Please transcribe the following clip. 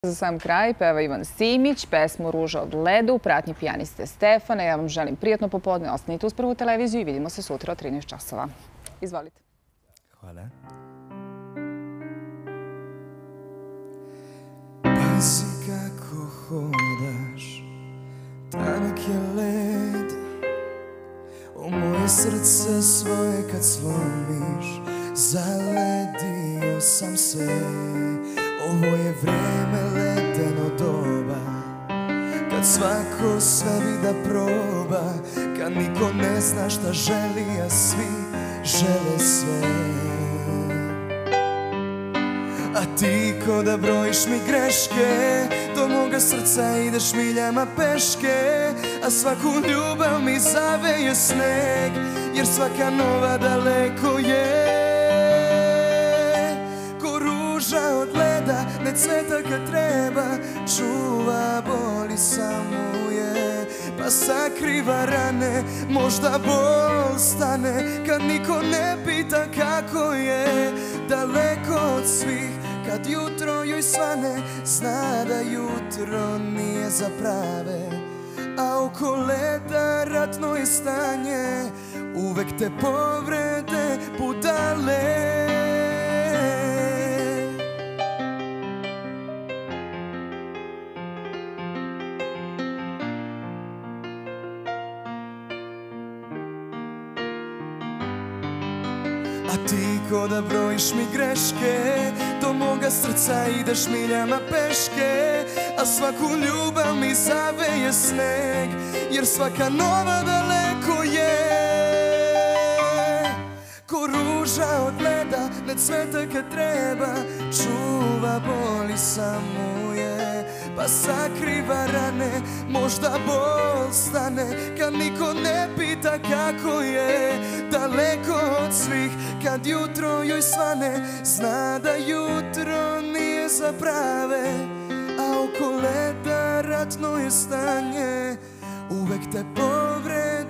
Za sam kraj peva Ivan Simić, pesmu Ruža od ledu, u pratnji pijaniste Stefana. Ja vam želim prijatno popodne, ostanite uz Prvu televiziju i vidimo se sutra od 13 časova. Izvolite. Hvala. Pazi kako hodaš, tanak je led, u moje srce svoje kad slomiš, zaledio sam se. Ovo je vreme ledeno doba, kad svako sve bi da proba, kad niko ne zna šta želi, a svi žele sve. A ti ko da brojiš mi greške, do moga srca ideš miljama peške, a svaku ljubav mi zaveje sneg, jer svaka nova daleko je. Ko ruža od leda, ne cveta kad treba, čuva boli samo je, pa sakriva rane, možda bol stane, kad niko ne pita kako je. Daleko od svih, kad jutro joj svane, zna da jutro nije za prave, a oko leda ratno je stanje, uvek te povrede budale. A ti ko da brojiš mi greške, do moga srca ideš miljama peške, a svaku ljubav mi zaveje sneg, jer svaka nova daleko je. Ko ruža od leda, ne cveta kad treba, čuva boli samo je, pa sakriva rane, možda bol stane, kad niko ne pita kako je. Daleko od svih, kad jutro joj svane, zna da jutro nije za prave, a oko leda ratno je stanje, uvek te povrede